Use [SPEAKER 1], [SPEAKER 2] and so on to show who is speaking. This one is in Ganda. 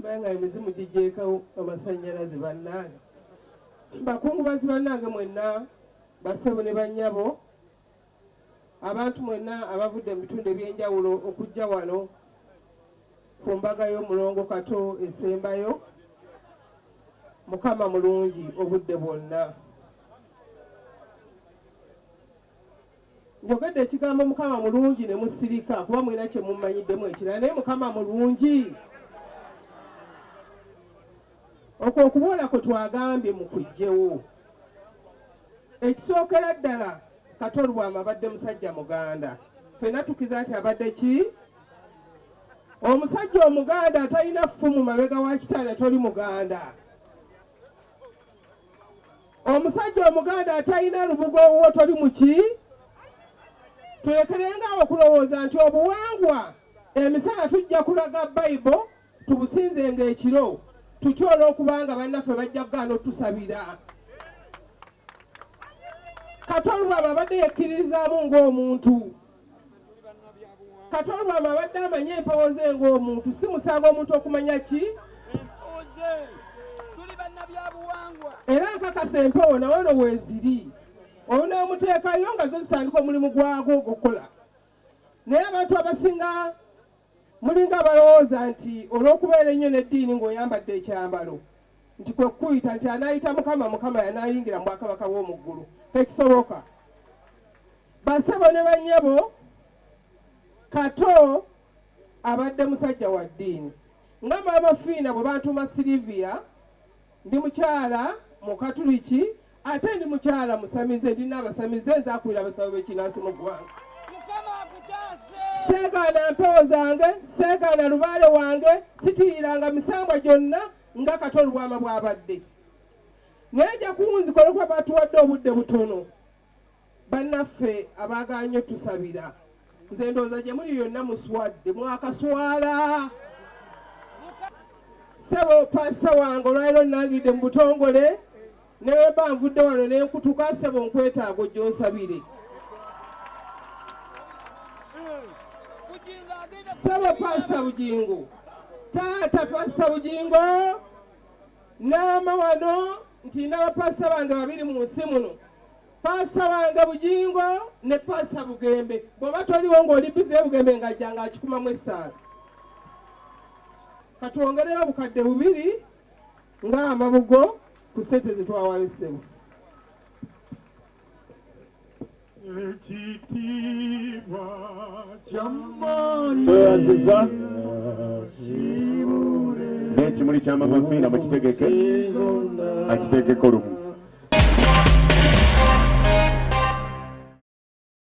[SPEAKER 1] banga emizimu gigyekawo amasannyalaze bannange bakungubazi bannange mwenna bassebo ne bannyabo abantu mwenna abavudde mu bitundu ebyenjawulo okujja wano ku mbaga y'omulongo Kato esembayo. Mukama mulungi obudde bwonna. Njogedde ekigambo Mukama mulungi ne musirika kuba mwina kye mumanyiddemu ekirala naye Mukama mulungi. Okwo okubuula kwe twagambye mu kujjewo. Ekisookera ddala Kato Lwama abadde musajja muganda. Ffenna tukiza nti abadde ki? Omusajja omuganda atalina ffumu mabega wa kitanda toli muganda. Omusajja omuganda atalina lubugo owuwo toli muki? Tulekerenga okulowooza nti obuwangwa emisana tujja kulaga Bayibuli tubusinzenga ekiro tukyola okubanga bannaffe bajja kugaana otusabira. Kato Lwama abadde yekkiririzaamu ng'omuntu. Kato Lwama abadde amanye empewo ze ng'omuntu, si musango omuntu okumanya ki? Era nkakasa empewo nawe no weeziri. Onoomuteekayo nga zo zitandika omulimu gwago ogukola. Naye abantu abasinga mulinga abalowooza nti olw'okubeera ennyo n'eddiini ng'oyambadde ekyambalo nti kwe kuyita nti anaayita Mukama, Mukama yanaayingira mu bwakabaka bw'omu ggulu. Tekisoboka. Bassebo ne bannyabo, Kato abadde musajja wa ddiini. Nga Maama Fiina bwe bantuma Silivia, ndi mukyala mu Katuliki, ate ndi mukyala musamize, ndina abasamize nzaakulira abasawo b'ekinnansi mu ggwanga. Seegaana mpewo zange, seegaana lubaale wange, sitiriranga misambwa gyonna nga Kato Lwama bw'abadde. Naye nja kunzikola kuba batuwadde obudde butono. Bannaffe abaaganye tusabira. Nze ndowooza gye muli yonna muswadde, mwakaswala. Ssebo Paasita wange olwaliro nnangidde mu butongole, ne bwe mba nvudde wano ne nkutuka, ssebo nkwetaaga ojja onsabire. Ssebo Paasita Bugingo, taata Paasita Bugingo, naama wano nti ndaba Paasita bange babiri mu nsi muno. Paasita wange Bugingo ne Paasita Bugembe. Bw'oba toliwo ng'oli bize Bugembe ng'ajjanga akikumamu essaala. Katwongerera obukadde bubiri ng'amabugo ku ssente ze twawayo ssebo.
[SPEAKER 2] Ekitiibwa ky'amaanyi n'ekimuli kya Maama Fiina mukitegeke, akitegeke olumu.